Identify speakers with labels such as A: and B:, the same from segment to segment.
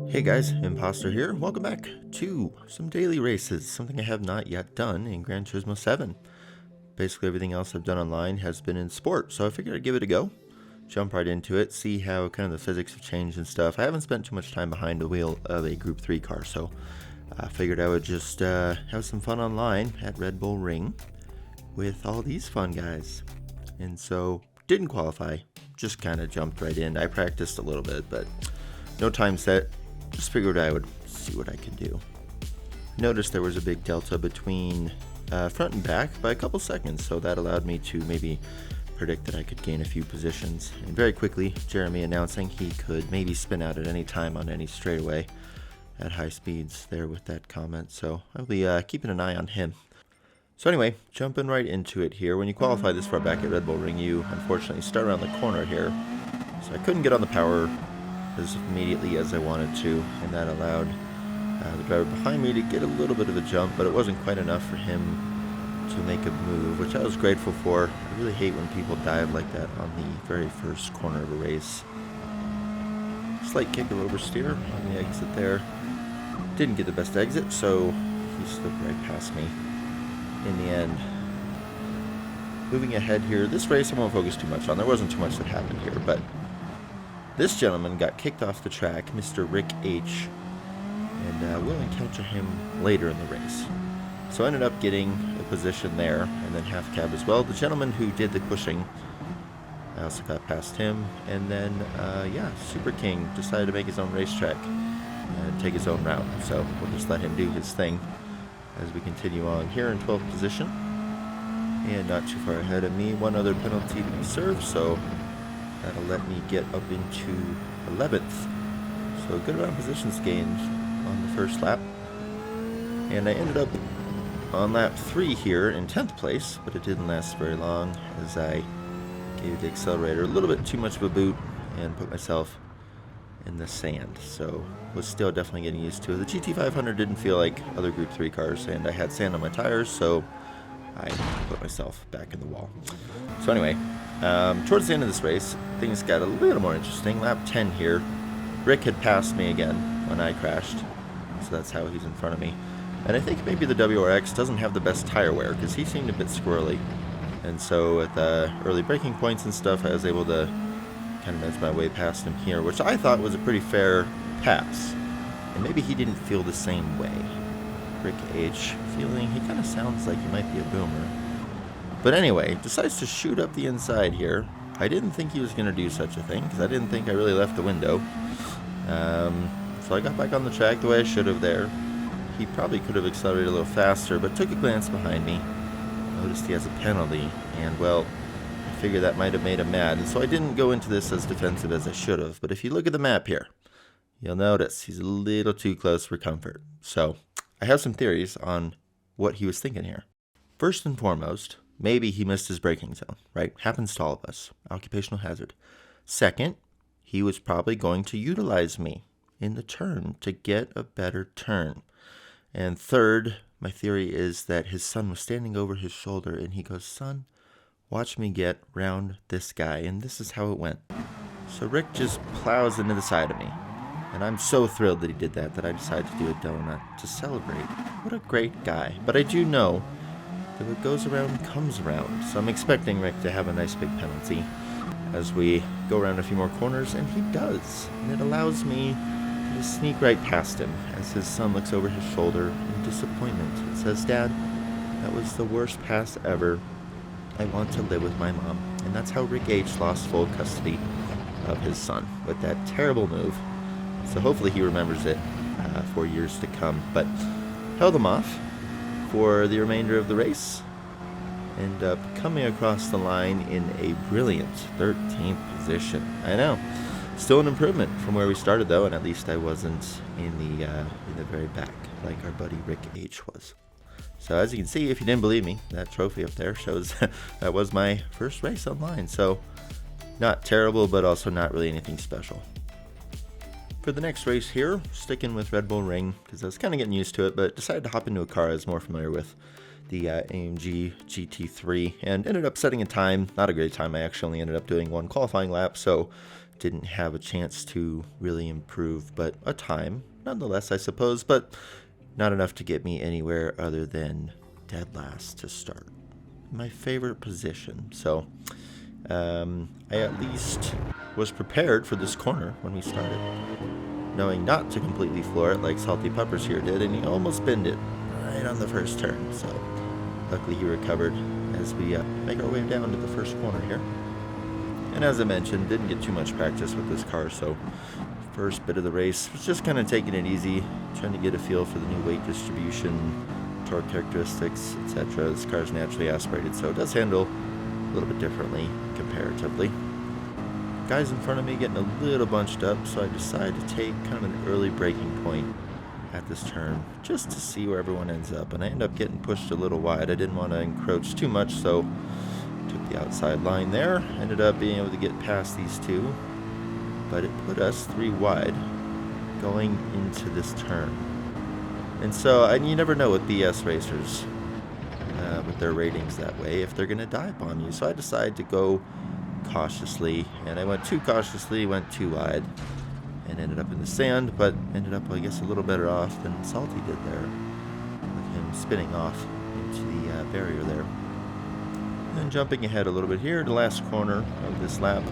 A: Hey guys, Imposter here. Welcome back to some daily races, something I have not yet done in Gran Turismo 7. Basically everything else I've done online has been in sport, so I figured I'd give it a go. Jump right into it, see how kind of the physics have changed and stuff. I haven't spent too much time behind the wheel of a Group 3 car, so I figured I would just have some fun online at Red Bull Ring with all these fun guys. And so, didn't qualify, just kind of jumped right in. I practiced a little bit, but no time set. Just figured I would see what I could do. Noticed there was a big delta between front and back by a couple seconds, so that allowed me to maybe predict that I could gain a few positions. And very quickly, Jeremy announcing he could maybe spin out at any time on any straightaway at high speeds there with that comment, so I'll be keeping an eye on him. So anyway, jumping right into it here. When you qualify this far back at Red Bull Ring, you unfortunately start around the corner here, so I couldn't get on the power as immediately as I wanted to, and that allowed the driver behind me to get a little bit of a jump, but it wasn't quite enough for him to make a move, which I was grateful for. I really hate when people dive like that on the very first corner of a race. Slight kick of oversteer on the exit there. Didn't get the best exit, so he slipped right past me in the end. Moving ahead here, this race I won't focus too much on. There wasn't too much that happened here, but this gentleman got kicked off the track, Mr. Rick H, and we'll encounter him later in the race. So I ended up getting a position there, and then half cab as well. The gentleman who did the pushing, I also got past him, and then, yeah, Super King decided to make his own racetrack and take his own route. So we'll just let him do his thing as we continue on here in 12th position. And not too far ahead of me, one other penalty to be served, so that'll let me get up into 11th. So a good amount of positions gained on the first lap. And I ended up on lap 3 here in 10th place, but it didn't last very long as I gave the accelerator a little bit too much of a boot and put myself in the sand. So was still definitely getting used to it. The GT500 didn't feel like other Group 3 cars, and I had sand on my tires, so I put myself back in the wall. So anyway, towards the end of this race, things got a little more interesting. Lap 10 here, Rick had passed me again when I crashed, so that's how he's in front of me. And I think maybe the WRX doesn't have the best tire wear, because he seemed a bit squirrely. And so at the early braking points and stuff, I was able to kind of edge my way past him here, which I thought was a pretty fair pass. And maybe he didn't feel the same way. Rick H, feeling, he kind of sounds like he might be a boomer. But anyway, decides to shoot up the inside here. I didn't think he was going to do such a thing, because I didn't think I really left the window. So I got back on the track the way I should have there. He probably could have accelerated a little faster, but took a glance behind me. Noticed he has a penalty, and well, I figured that might have made him mad, and so I didn't go into this as defensive as I should have. But if you look at the map here, you'll notice he's a little too close for comfort. So I have some theories on what he was thinking here. First and foremost, maybe he missed his braking zone, right? Happens to all of us. Occupational hazard. Second, he was probably going to utilize me in the turn to get a better turn. And third, my theory is that his son was standing over his shoulder and he goes, "Son, watch me get round this guy." And this is how it went. So Rick just plows into the side of me. And I'm so thrilled that he did that I decided to do a donut to celebrate. What a great guy. But I do know that what goes around comes around. So I'm expecting Rick to have a nice big penalty as we go around a few more corners, and he does. And it allows me to just sneak right past him as his son looks over his shoulder in disappointment and says, "Dad, that was the worst pass ever. I want to live with my mom." And that's how Rick H lost full custody of his son, with that terrible move. So hopefully he remembers it for years to come. But held him off for the remainder of the race. End up coming across the line in a brilliant 13th position. I know. Still an improvement from where we started, though, and at least I wasn't in the very back like our buddy Rick H was. So as you can see, if you didn't believe me, that trophy up there shows that was my first race online. So not terrible, but also not really anything special. For the next race here, sticking with Red Bull Ring, because I was kind of getting used to it, but decided to hop into a car I was more familiar with, the AMG GT3, and ended up setting a time, not a great time. I actually only ended up doing one qualifying lap, so didn't have a chance to really improve, but a time nonetheless, I suppose, but not enough to get me anywhere other than dead last to start. My favorite position. So I at least was prepared for this corner when we started, knowing not to completely floor it like Salty Peppers here did, and he almost binned it right on the first turn. So luckily he recovered as we make our way down to the first corner here. And as I mentioned, didn't get too much practice with this car, so first bit of the race was just kind of taking it easy, trying to get a feel for the new weight distribution, torque characteristics, etc. This car is naturally aspirated, so it does handle a little bit differently comparatively. Guys in front of me getting a little bunched up, so I decided to take kind of an early braking point at this turn just to see where everyone ends up, and I ended up getting pushed a little wide. I didn't want to encroach too much, so took the outside line there, ended up being able to get past these two, but it put us 3 wide going into this turn. And so, and you never know with BS racers, with their ratings that way, if they're going to dive on you. So I decided to go cautiously, and I went too cautiously, went too wide, and ended up in the sand, but ended up, I guess, a little better off than Salty did there, with him spinning off into the barrier there. And jumping ahead a little bit here, the last corner of this lap,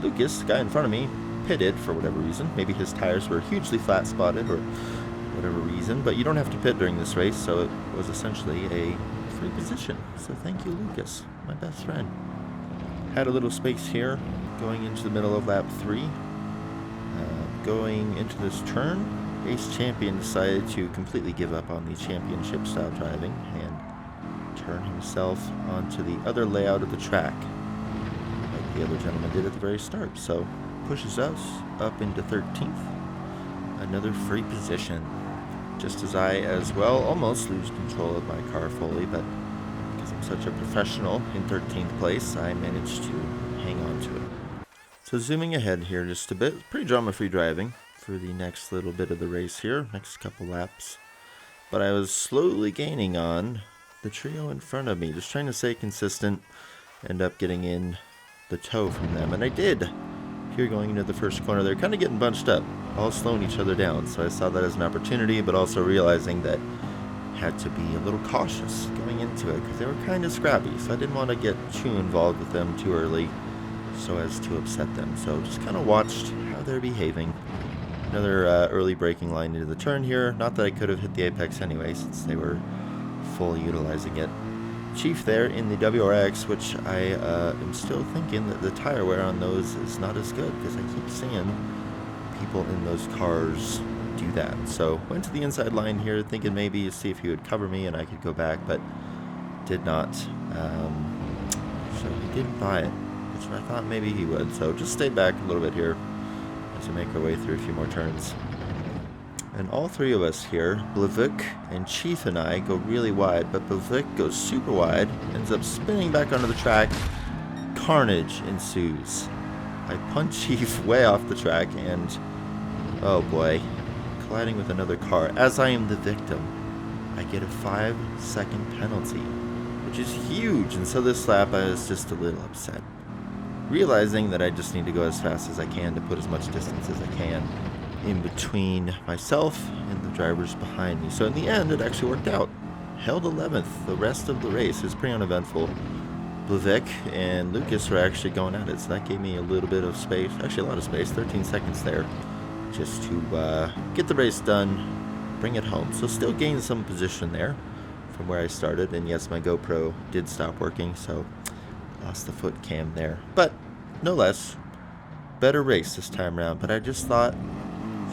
A: Lucas, the guy in front of me, pitted for whatever reason. Maybe his tires were hugely flat spotted or whatever reason, but you don't have to pit during this race, so it was essentially a free position. So thank you, Lucas, my best friend. Had a little space here going into the middle of lap 3. Going into this turn, Ace Champion decided to completely give up on the championship style driving and turn himself onto the other layout of the track, like the other gentleman did at the very start. So pushes us up into 13th. Another free position. Just as I as well almost lose control of my car fully, but because I'm such a professional in 13th place, I managed to hang on to it. So zooming ahead here just a bit, pretty drama-free driving for the next little bit of the race here, next couple laps. But I was slowly gaining on the trio in front of me, just trying to stay consistent, end up getting in the tow from them, and I did. Here going into the first corner, they're kind of getting bunched up, all slowing each other down, so I saw that as an opportunity, but also realizing that I had to be a little cautious going into it, because they were kind of scrappy, so I didn't want to get too involved with them too early, so as to upset them. So just kind of watched how they're behaving. Another early braking line into the turn here. Not that I could have hit the apex anyway, since they were fully utilizing it. Chief there in the WRX, which I am still thinking that the tire wear on those is not as good, because I keep seeing people in those cars do that. So went to the inside line here, thinking maybe see if he would cover me and I could go back, but did not. So he didn't buy it, which I thought maybe he would. So just stayed back a little bit here as we make our way through a few more turns. And all three of us here, Blavik and Chief and I, go really wide, but Blavik goes super wide, ends up spinning back onto the track. Carnage ensues. I punch Chief way off the track and, oh boy, colliding with another car. As I am the victim, I get a 5-second penalty, which is huge, and so this lap I was just a little upset, realizing that I just need to go as fast as I can to put as much distance as I can in between myself and the drivers behind me. So in the end, it actually worked out. Held 11th the rest of the race. It was pretty uneventful. Blavik and Lucas were actually going at it, so that gave me a little bit of space, actually a lot of space, 13 seconds there, just to get the race done, bring it home. So still gained some position there from where I started, and yes, my GoPro did stop working, so lost the foot cam there. But no less, better race this time around, but I just thought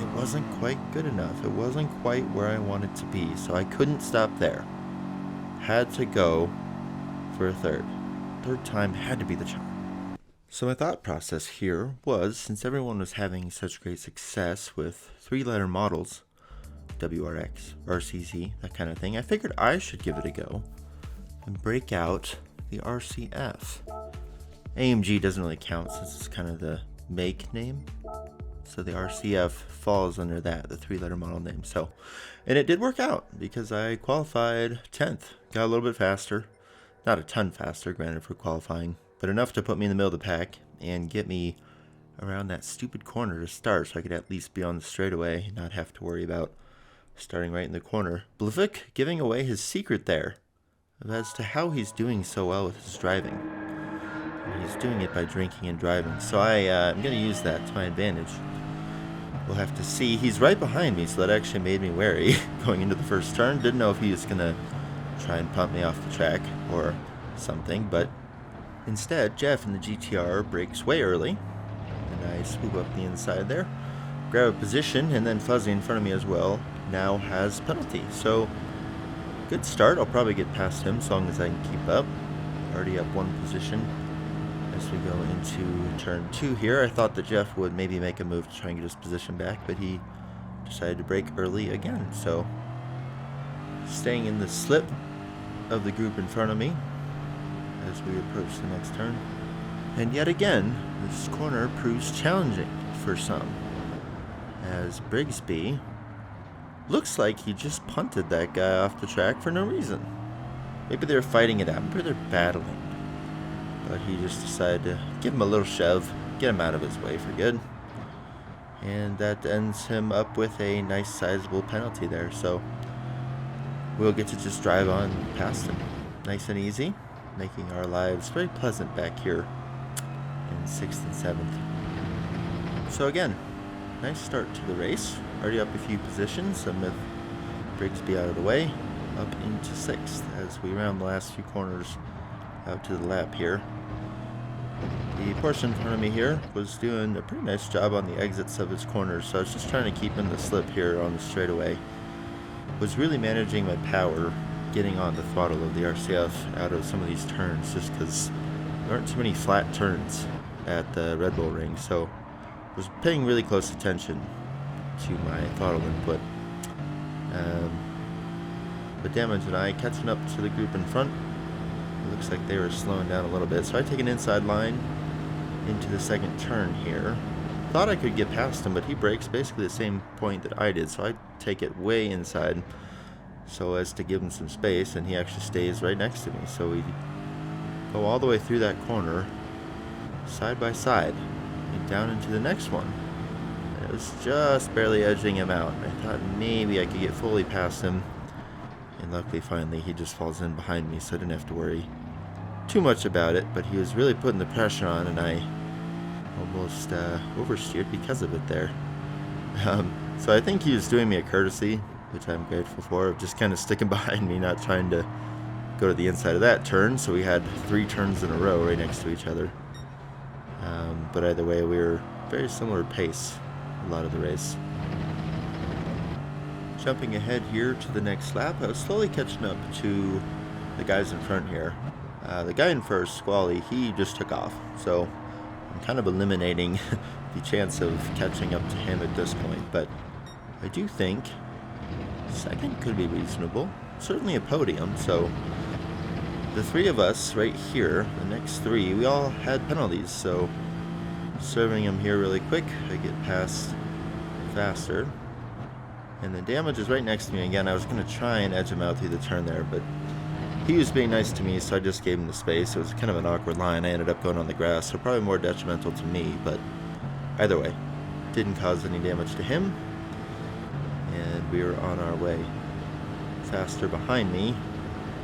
A: it wasn't quite good enough. It wasn't quite where I wanted to be, so I couldn't stop there. Had to go for a third. Third time had to be the charm. So my thought process here was, since everyone was having such great success with 3-letter models, WRX, RCZ, that kind of thing, I figured I should give it a go and break out the RCF. AMG doesn't really count since it's kind of the make name. So the RCF falls under that, the 3-letter model name. So, and it did work out because I qualified 10th. Got a little bit faster. Not a ton faster, granted, for qualifying, but enough to put me in the middle of the pack and get me around that stupid corner to start so I could at least be on the straightaway and not have to worry about starting right in the corner. Blivik giving away his secret there as to how he's doing so well with his driving. He's doing it by drinking and driving, so I'm going to use that to my advantage. We'll have to see. He's right behind me, so that actually made me wary going into the first turn. Didn't know if he was going to try and pump me off the track or something, but instead, Jeff in the GTR brakes way early, and I swoop up the inside there, grab a position, and then Fuzzy in front of me as well now has penalty. So, good start. I'll probably get past him as long as I can keep up. Already up one position. As we go into turn 2 here, I thought that Jeff would maybe make a move to try and get his position back, but he decided to brake early again. So, staying in the slip of the group in front of me as we approach the next turn. And yet again, this corner proves challenging for some, as Brigsby looks like he just punted that guy off the track for no reason. Maybe they're fighting it out, maybe they're battling. But he just decided to give him a little shove, get him out of his way for good. And that ends him up with a nice sizable penalty there. So we'll get to just drive on past him. Nice and easy, making our lives very pleasant back here in 6th and 7th. So again, nice start to the race. Already up a few positions, some with Brigsby out of the way. Up into 6th as we round the last few corners out to the lap here. The Porsche in front of me here was doing a pretty nice job on the exits of his corners, so I was just trying to keep in the slip here on the straightaway. Was really managing my power, getting on the throttle of the RCF out of some of these turns, just because there aren't too many flat turns at the Red Bull ring, so was paying really close attention to my throttle input. But Damage and I catching up to the group in front. It looks like they were slowing down a little bit, so I take an inside line into the second turn here. Thought I could get past him, but he brakes basically the same point that I did, so I take it way inside so as to give him some space, and he actually stays right next to me. So we go all the way through that corner, side by side, and down into the next one. And it was just barely edging him out. I thought maybe I could get fully past him, and luckily finally he just falls in behind me, so I didn't have to worry too much about it. But he was really putting the pressure on, and I almost oversteered because of it there. So I think he was doing me a courtesy, which I'm grateful for, of just kind of sticking behind me, not trying to go to the inside of that turn. So we had 3 turns in a row right next to each other. But either way, we were very similar pace a lot of the race. Jumping ahead here to the next lap, I was slowly catching up to the guys in front here. The guy in first, Squally, he just took off, so I'm kind of eliminating the chance of catching up to him at this point, but I do think second could be reasonable. Certainly a podium, so the 3 of us right here, the next 3, we all had penalties, so serving them here really quick, I get past faster. And the Damage is right next to me again. I was going to try and edge him out through the turn there, but he was being nice to me, so I just gave him the space. It was kind of an awkward line. I ended up going on the grass, so probably more detrimental to me, but either way, didn't cause any damage to him, and we were on our way. Faster behind me,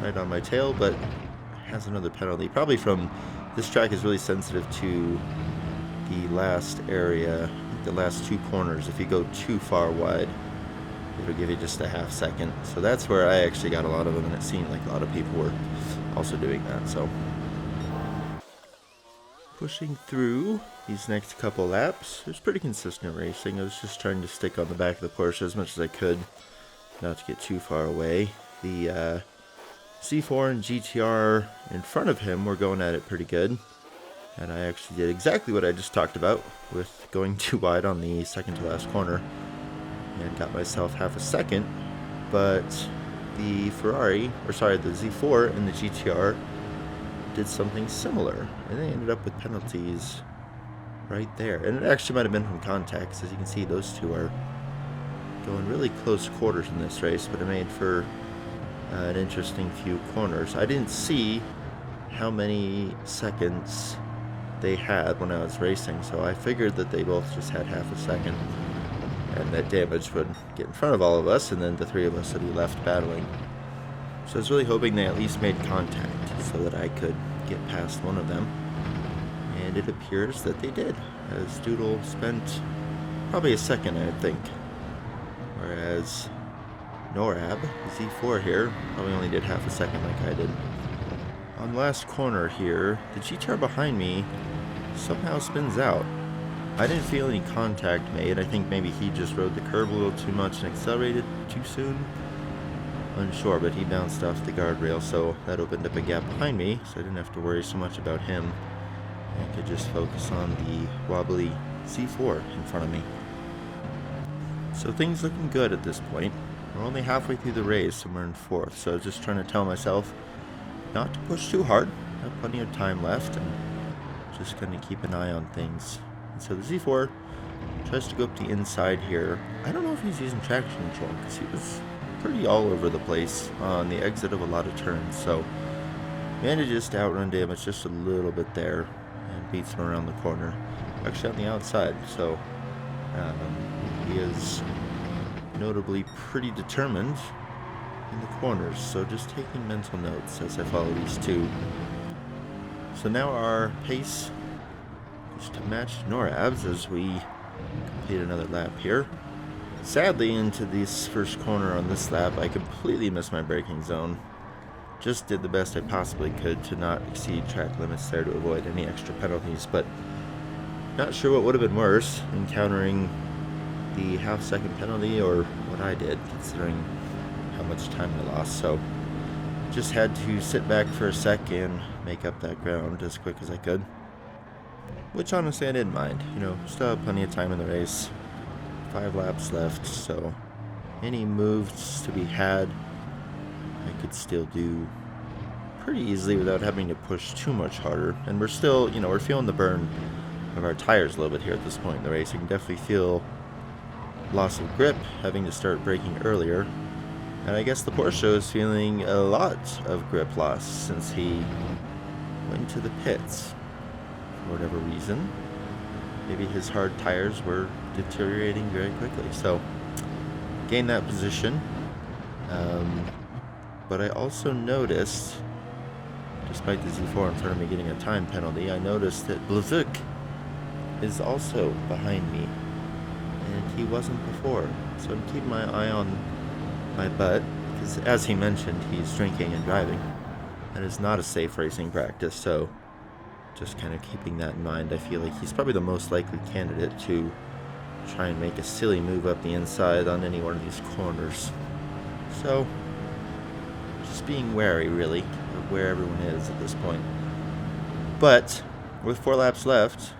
A: right on my tail, but has another penalty. Probably from, this track is really sensitive to the last area, the last 2 corners. If you go too far wide, it'll give you just a half second. So that's where I actually got a lot of them, and it seemed like a lot of people were also doing that. So pushing through these next couple laps, it was pretty consistent racing. I was just trying to stick on the back of the Porsche as much as I could, not to get too far away. The C4 and GTR in front of him were going at it pretty good, and I actually did exactly what I just talked about with going too wide on the second to last corner, and got myself half a second. But the the Z4 and the GTR did something similar, and they ended up with penalties right there. And it actually might have been from contact, 'cause as you can see, those 2 are going really close quarters in this race, but it made for an interesting few corners. I didn't see how many seconds they had when I was racing, so I figured that they both just had half a second, and that damage would get in front of all of us, and then the three of us would be left battling. So I was really hoping they at least made contact so that I could get past one of them, and it appears that they did, as Doodle spent probably a second, I think, whereas Norab, Z4 here, probably only did half a second like I did. On the last corner here, the GTR behind me somehow spins out. I didn't feel any contact made. I think maybe he just rode the curb a little too much and accelerated too soon. Unsure, but he bounced off the guardrail, so that opened up a gap behind me, so I didn't have to worry so much about him. I could just focus on the wobbly C4 in front of me. So things looking good at this point. We're only halfway through the race and we're in 4th, so I was just trying to tell myself not to push too hard. I have plenty of time left and just going to keep an eye on things. And so the Z4 tries to go up the inside here. I don't know if he's using traction control because he was pretty all over the place on the exit of a lot of turns, so manages to outrun damage just a little bit there and beats him around the corner, actually on the outside. So he is notably pretty determined in the corners, so just taking mental notes as I follow these two. So now our pace is to match Norab's as we complete another lap here. Sadly, into this first corner on this lap, I completely missed my braking zone. Just did the best I possibly could to not exceed track limits there to avoid any extra penalties, but not sure what would have been worse, encountering the half-second penalty or what I did, considering how much time I lost. So just had to sit back for a sec and make up that ground as quick as I could, which honestly I didn't mind. You know, still have plenty of time in the race. 5 laps left, so any moves to be had I could still do pretty easily without having to push too much harder. And we're still, you know, we're feeling the burn of our tires a little bit here at this point in the race. You can definitely feel loss of grip, having to start braking earlier. And I guess the Porsche is feeling a lot of grip loss since he went to the pits for whatever reason. Maybe his hard tires were deteriorating very quickly, so gained that position. But I also noticed, despite the Z4 in front of me getting a time penalty, I noticed that Blazuk is also behind me, and he wasn't before. So I'm keeping my eye on my butt, because as he mentioned, he's drinking and driving. That is not a safe racing practice, so just kind of keeping that in mind. I feel like he's probably the most likely candidate to try and make a silly move up the inside on any one of these corners. So just being wary, really, of where everyone is at this point. But with 4 laps left,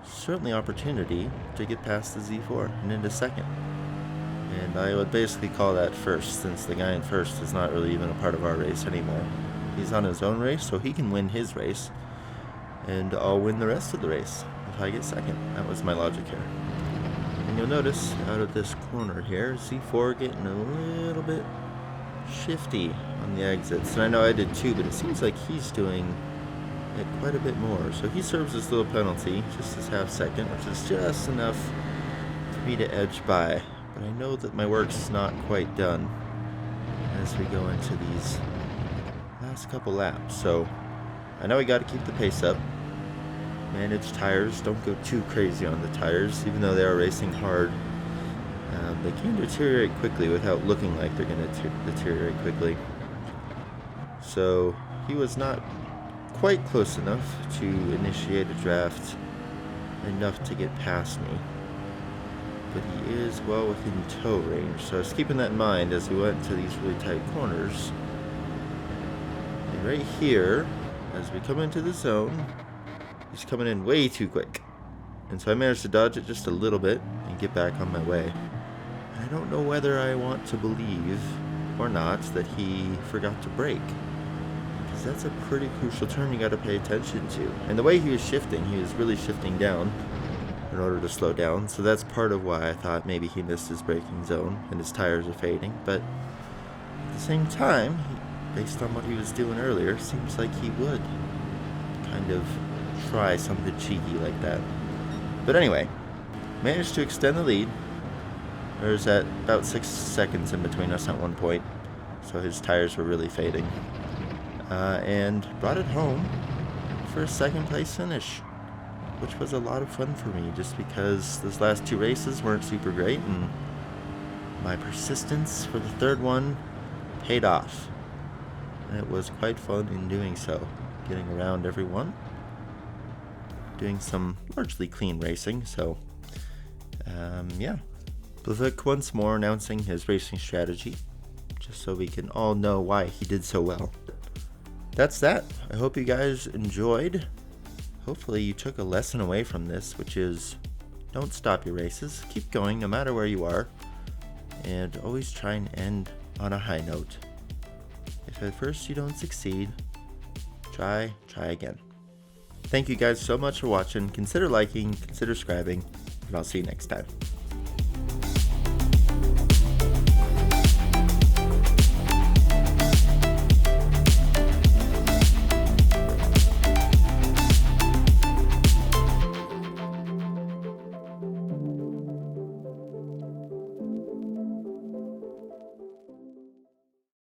A: certainly opportunity to get past the Z4 and into second. And I would basically call that first, since the guy in first is not really even a part of our race anymore. He's on his own race, so he can win his race, and I'll win the rest of the race if I get second. That was my logic here. And you'll notice out of this corner here, Z4 getting a little bit shifty on the exits. And I know I did too, but it seems like he's doing it quite a bit more. So he serves this little penalty, just this half second, which is just enough for me to edge by. But I know that my work's not quite done as we go into these last couple laps. So I know we got to keep the pace up. Manage tires, don't go too crazy on the tires, even though they are racing hard. They can deteriorate quickly without looking like they're going to deteriorate quickly. So he was not quite close enough to initiate a draft enough to get past me, but he is well within tow range, so I was keeping that in mind as we went to these really tight corners. And right here, as we come into the zone, he's coming in way too quick, and so I managed to dodge it just a little bit and get back on my way. I don't know whether I want to believe or not that he forgot to brake, because that's a pretty crucial turn you got to pay attention to. And the way he was shifting, he was really shifting down in order to slow down, so that's part of why I thought maybe he missed his braking zone and his tires are fading. But at the same time, based on what he was doing earlier, seems like he would kind of try something cheeky like that. But anyway, managed to extend the lead. There's about 6 seconds in between us at one point, so his tires were really fading. And brought it home for a second place finish, which was a lot of fun for me just because those last 2 races weren't super great, and my persistence for the third one paid off. And it was quite fun in doing so, getting around everyone, doing some largely clean racing. So yeah, Blavik once more announcing his racing strategy, just so we can all know why he did so well. That's that. I hope you guys enjoyed. Hopefully you took a lesson away from this, which is don't stop your races. Keep going no matter where you are, and always try and end on a high note. If at first you don't succeed, try again. Thank you guys so much for watching. Consider liking, consider subscribing, and I'll see you next time.